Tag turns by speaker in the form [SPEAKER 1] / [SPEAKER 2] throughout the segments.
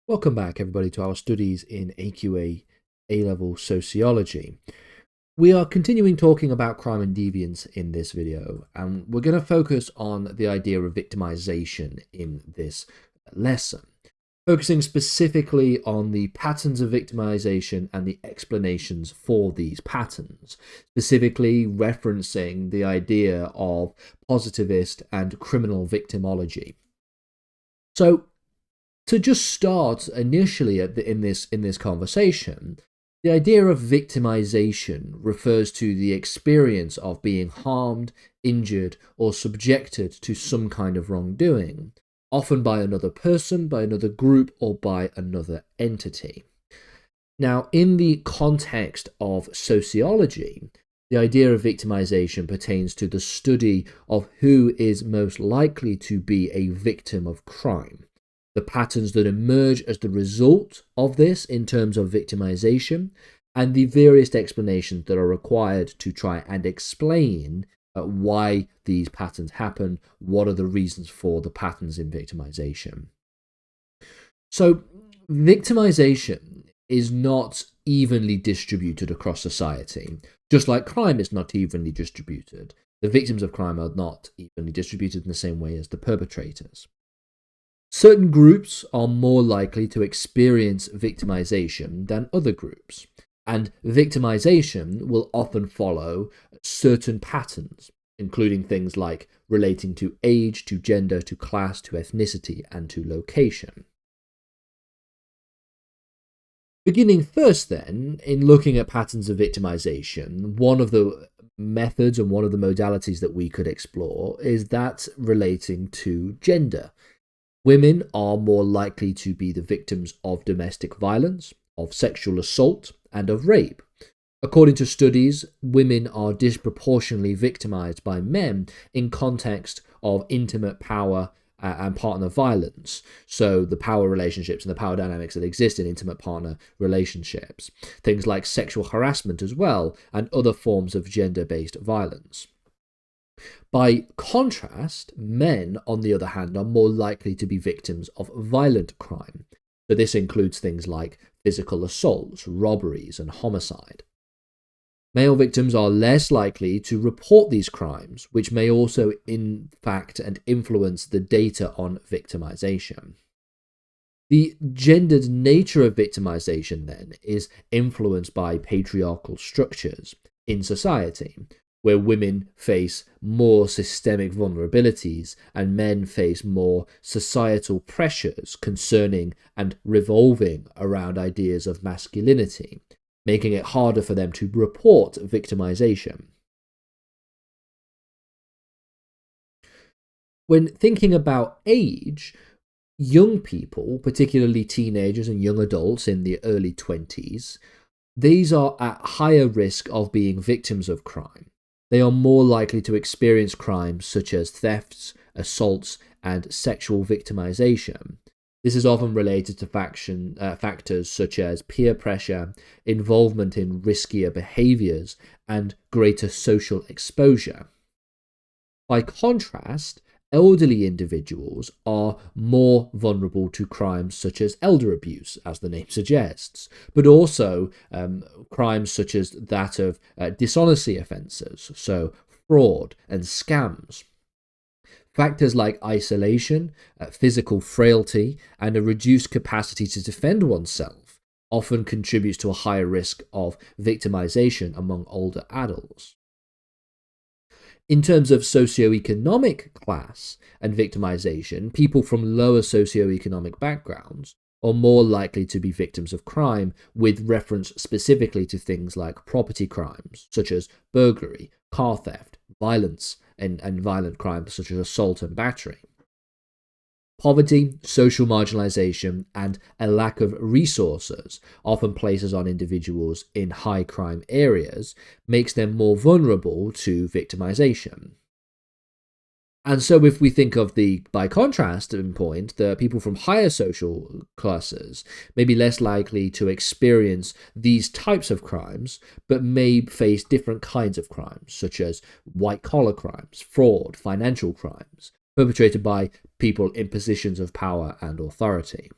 [SPEAKER 1] Welcome back, everybody, to our studies in AQA A-level Sociology. We are continuing talking about crime and deviance in this video, and we're going to focus on the idea of victimization in this lesson, focusing specifically on the patterns of victimization and the explanations for these patterns, specifically referencing the idea of positivist and criminal victimology. So, to just start initially in this conversation, the idea of victimization refers to the experience of being harmed, injured, or subjected to some kind of wrongdoing, often by another person, by another group, or by another entity. Now, in the context of sociology, the idea of victimization pertains to the study of who is most likely to be a victim of crime, the patterns that emerge as the result of this in terms of victimization, and the various explanations that are required to try and explain why these patterns happen, what are the reasons for the patterns in victimization. So, victimization is not evenly distributed across society, just like crime is not evenly distributed. The victims of crime are not evenly distributed in the same way as the perpetrators. Certain groups are more likely to experience victimization than other groups, and victimization will often follow certain patterns, including things like relating to age, to gender, to class, to ethnicity, and to location. Beginning first then, in looking at patterns of victimization, one of the methods and one of the modalities that we could explore is that relating to gender. Women are more likely to be the victims of domestic violence, of sexual assault, and of rape. According to studies, women are disproportionately victimized by men in context of intimate power and partner violence. So the power relationships and the power dynamics that exist in intimate partner relationships. Things like sexual harassment as well, and other forms of gender-based violence. By contrast, men, on the other hand, are more likely to be victims of violent crime. So this includes things like physical assaults, robberies, and homicide. Male victims are less likely to report these crimes, which may also impact and influence the data on victimization. The gendered nature of victimization, then, is influenced by patriarchal structures in society, where women face more systemic vulnerabilities and men face more societal pressures concerning and revolving around ideas of masculinity, making it harder for them to report victimization. When thinking about age, young people, particularly teenagers and young adults in the early 20s, these are at higher risk of being victims of crime. They are more likely to experience crimes such as thefts, assaults, and sexual victimization. This is often related to factors such as peer pressure, involvement in riskier behaviors, and greater social exposure. By contrast, elderly individuals are more vulnerable to crimes such as elder abuse, as the name suggests, but also crimes such as that of dishonesty offences, so fraud and scams. Factors like isolation, physical frailty, and a reduced capacity to defend oneself often contributes to a higher risk of victimization among older adults. In terms of socioeconomic class and victimization, people from lower socioeconomic backgrounds are more likely to be victims of crime, with reference specifically to things like property crimes, such as burglary, car theft, violence, and violent crimes such as assault and battery. Poverty, social marginalization, and a lack of resources, often places on individuals in high crime areas, makes them more vulnerable to victimization. And so if we think of by contrast point, the people from higher social classes may be less likely to experience these types of crimes, but may face different kinds of crimes, such as white-collar crimes, fraud, financial crimes, perpetrated by people in positions of power and authority.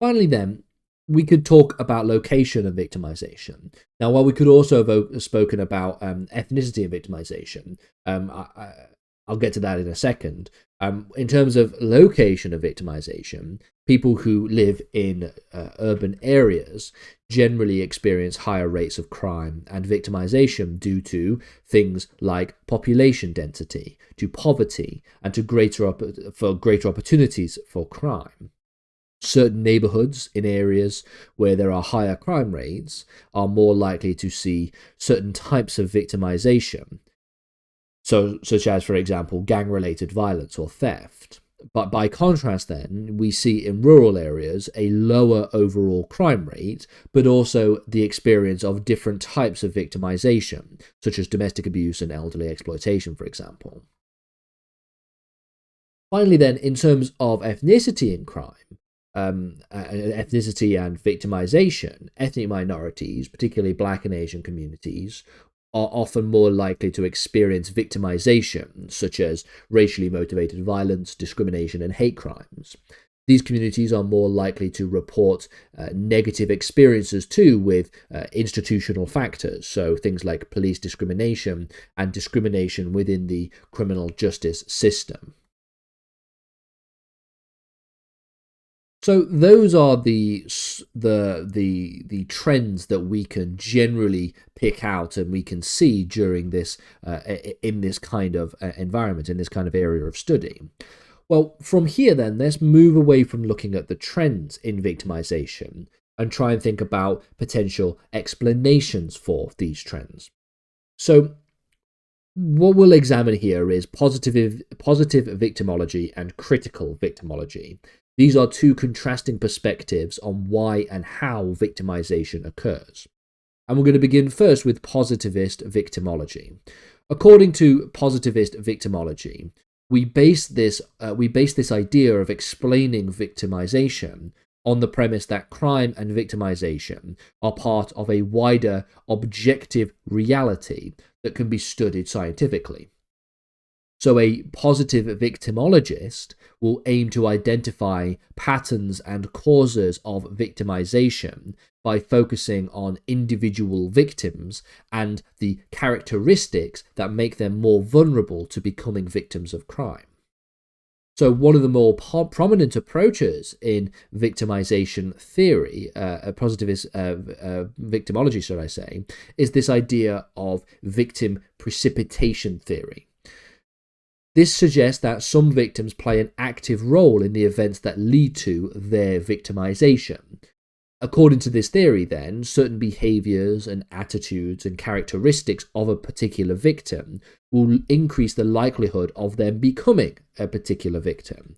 [SPEAKER 1] Finally then, we could talk about location and victimization. Now, while we could also have spoken about ethnicity and victimization, I'll get to that in a second. In terms of location of victimization, people who live in urban areas generally experience higher rates of crime and victimization due to things like population density, to poverty, and to greater opportunities for crime. Certain neighborhoods in areas where there are higher crime rates are more likely to see certain types of victimization, such as, for example, gang-related violence or theft. But by contrast then, we see in rural areas a lower overall crime rate, but also the experience of different types of victimization, such as domestic abuse and elderly exploitation, for example. Finally then, in terms of ethnicity in crime, ethnicity and victimization, ethnic minorities, particularly Black and Asian communities, are often more likely to experience victimization, such as racially motivated violence, discrimination, and hate crimes. These communities are more likely to report negative experiences too with institutional factors, so things like police discrimination and discrimination within the criminal justice system. So those are the trends that we can generally pick out and we can see during this in this kind of environment, in this kind of area of study. Well, from here then, let's move away from looking at the trends in victimization and try and think about potential explanations for these trends. So what we'll examine here is positive victimology and critical victimology. These are two contrasting perspectives on why and how victimization occurs. And we're going to begin first with positivist victimology. According to positivist victimology, we base this idea of explaining victimization on the premise that crime and victimization are part of a wider objective reality that can be studied scientifically. So a positive victimologist will aim to identify patterns and causes of victimization by focusing on individual victims and the characteristics that make them more vulnerable to becoming victims of crime. So one of the more prominent approaches in victimization theory, positivist victimology, should I say, is this idea of victim precipitation theory. This suggests that some victims play an active role in the events that lead to their victimization. According to this theory, then, certain behaviors and attitudes and characteristics of a particular victim will increase the likelihood of them becoming a particular victim.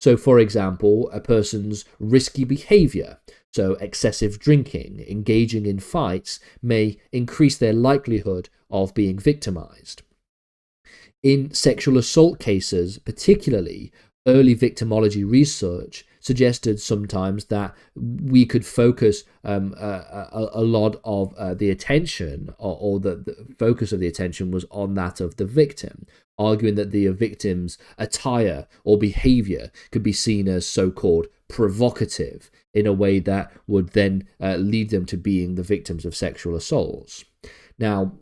[SPEAKER 1] So, for example, a person's risky behavior, so excessive drinking, engaging in fights, may increase their likelihood of being victimized. In sexual assault cases, particularly, early victimology research suggested sometimes that we could focus a lot of the attention, or the focus of the attention was on that of the victim, arguing that the victim's attire or behavior could be seen as so-called provocative in a way that would then lead them to being the victims of sexual assaults. Now,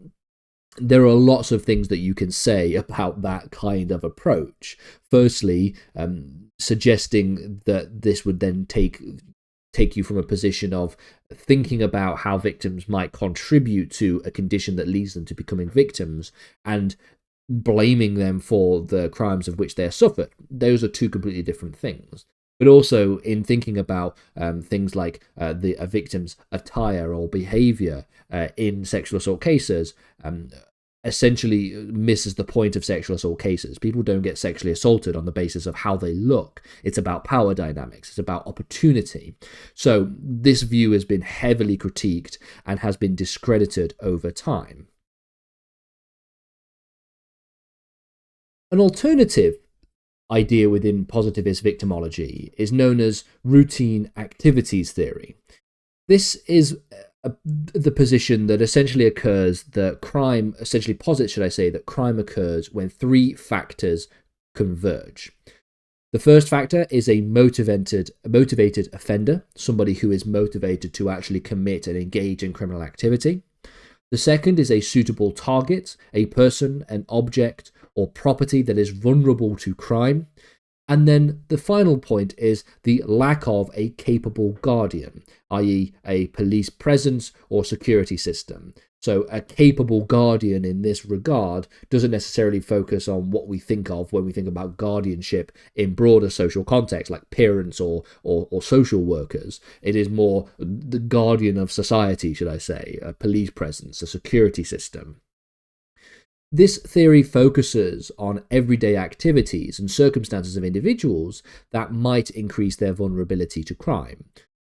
[SPEAKER 1] there are lots of things that you can say about that kind of approach. Firstly, suggesting that this would then take you from a position of thinking about how victims might contribute to a condition that leads them to becoming victims and blaming them for the crimes of which they suffered. Those are two completely different things. But also in thinking about things like a victim's attire or behavior in sexual assault cases, essentially misses the point of sexual assault cases. People don't get sexually assaulted on the basis of how they look. It's about power dynamics. It's about opportunity. So this view has been heavily critiqued and has been discredited over time. An alternative idea within positivist victimology is known as routine activities theory. This is the position that essentially occurs that crime, essentially posits, should I say, that crime occurs when three factors converge. The first factor is a motivated offender, somebody who is motivated to actually commit and engage in criminal activity. The second is a suitable target, a person, an object, or property that is vulnerable to crime. And then the final point is the lack of a capable guardian, i.e. a police presence or security system. So a capable guardian in this regard doesn't necessarily focus on what we think of when we think about guardianship in broader social context, like parents or social workers. It is more the guardian of society, should I say, a police presence, a security system. This theory focuses on everyday activities and circumstances of individuals that might increase their vulnerability to crime.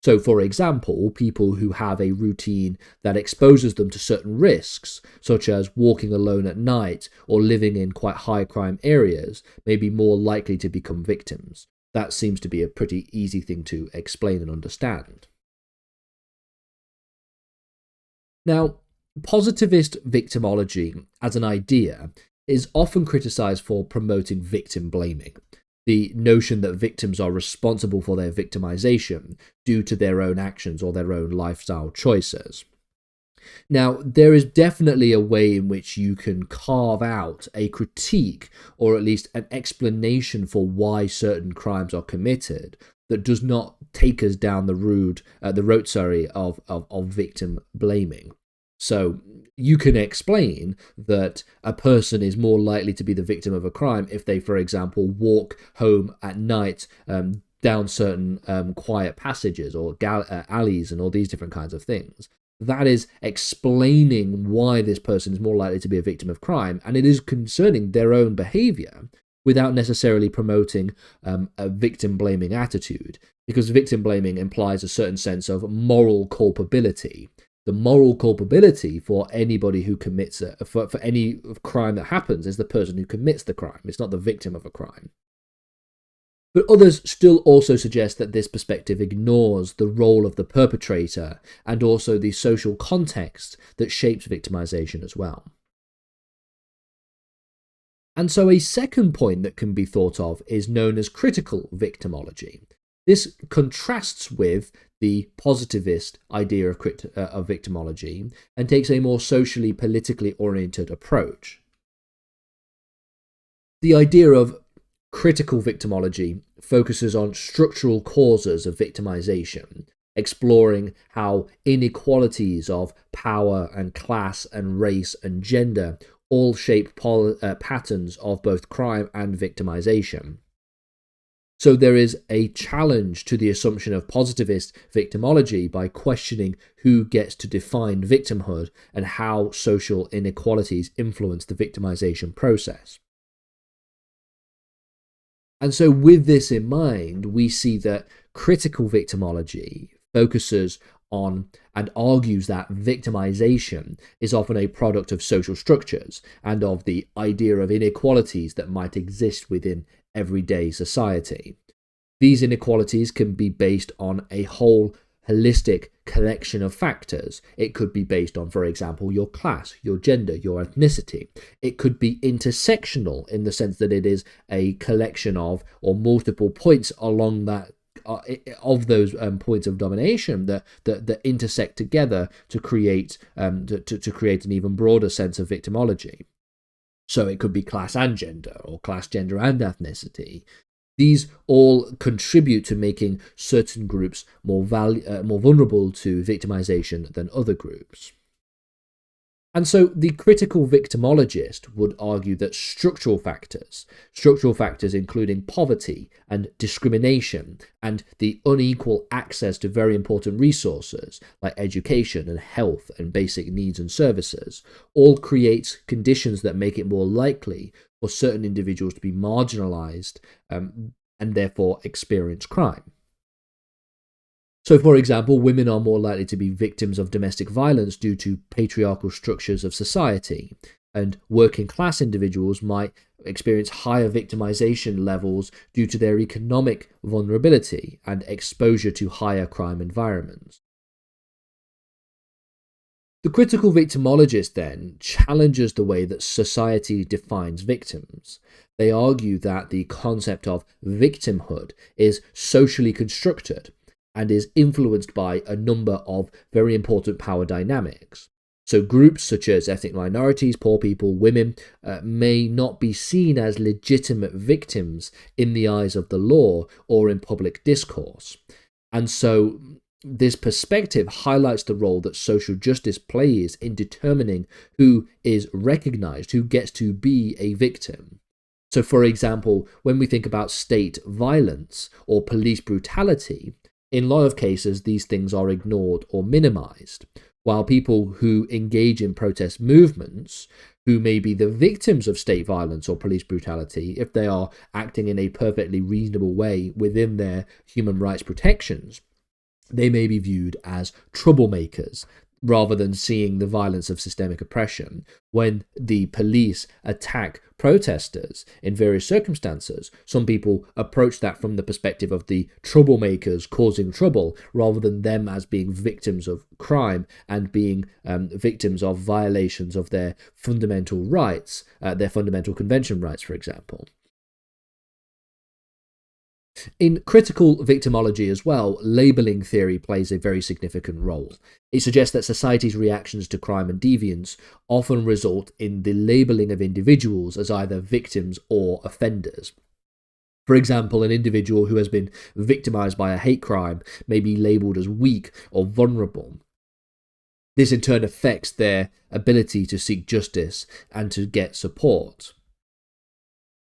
[SPEAKER 1] So, for example, people who have a routine that exposes them to certain risks, such as walking alone at night or living in quite high crime areas, may be more likely to become victims. That seems to be a pretty easy thing to explain and understand. Now, positivist victimology as an idea is often criticized for promoting victim blaming, the notion that victims are responsible for their victimization due to their own actions or their own lifestyle choices. Now, there is definitely a way in which you can carve out a critique or at least an explanation for why certain crimes are committed that does not take us down the road of victim blaming. So you can explain that a person is more likely to be the victim of a crime if they, for example, walk home at night down certain quiet passages or alleys and all these different kinds of things. That is explaining why this person is more likely to be a victim of crime, and it is concerning their own behavior without necessarily promoting a victim-blaming attitude, because victim-blaming implies a certain sense of moral culpability. The moral culpability for anybody who commits for any crime that happens is the person who commits the crime. It's not the victim of a crime. But others still also suggest that this perspective ignores the role of the perpetrator and also the social context that shapes victimization as well. And so a second point that can be thought of is known as critical victimology. This contrasts with the positivist idea of victimology and takes a more socially, politically oriented approach. The idea of critical victimology focuses on structural causes of victimization, exploring how inequalities of power and class and race and gender all shape patterns of both crime and victimization. So there is a challenge to the assumption of positivist victimology by questioning who gets to define victimhood and how social inequalities influence the victimization process. And so with this in mind, we see that critical victimology focuses on and argues that victimization is often a product of social structures and of the idea of inequalities that might exist within everyday society. These inequalities can be based on a whole holistic collection of factors. It could be based on, for example, your class, your gender, your ethnicity. It could be intersectional in the sense that it is a collection of or multiple points along that of those points of domination that intersect together to create to create an even broader sense of victimology. So it could be class and gender, or class, gender, and ethnicity. These all contribute to making certain groups more vulnerable to victimization than other groups. And so the critical victimologist would argue that structural factors including poverty and discrimination and the unequal access to very important resources like education and health and basic needs and services, all create conditions that make it more likely for certain individuals to be marginalized and therefore experience crime. So, for example, women are more likely to be victims of domestic violence due to patriarchal structures of society, and working class individuals might experience higher victimization levels due to their economic vulnerability and exposure to higher crime environments. The critical victimologist then challenges the way that society defines victims. They argue that the concept of victimhood is socially constructed and is influenced by a number of very important power dynamics. So groups such as ethnic minorities, poor people, women, may not be seen as legitimate victims in the eyes of the law or in public discourse. And so this perspective highlights the role that social justice plays in determining who is recognized, who gets to be a victim. So, for example, when we think about state violence or police brutality, in a lot of cases, these things are ignored or minimized, while people who engage in protest movements, who may be the victims of state violence or police brutality, if they are acting in a perfectly reasonable way within their human rights protections, they may be viewed as troublemakers, rather than seeing the violence of systemic oppression. When the police attack protesters in various circumstances, some people approach that from the perspective of the troublemakers causing trouble, rather than them as being victims of crime and being victims of violations of their fundamental rights, their fundamental convention rights, for example. In critical victimology as well, labelling theory plays a very significant role. It suggests that society's reactions to crime and deviance often result in the labelling of individuals as either victims or offenders. For example, an individual who has been victimised by a hate crime may be labelled as weak or vulnerable. This in turn affects their ability to seek justice and to get support.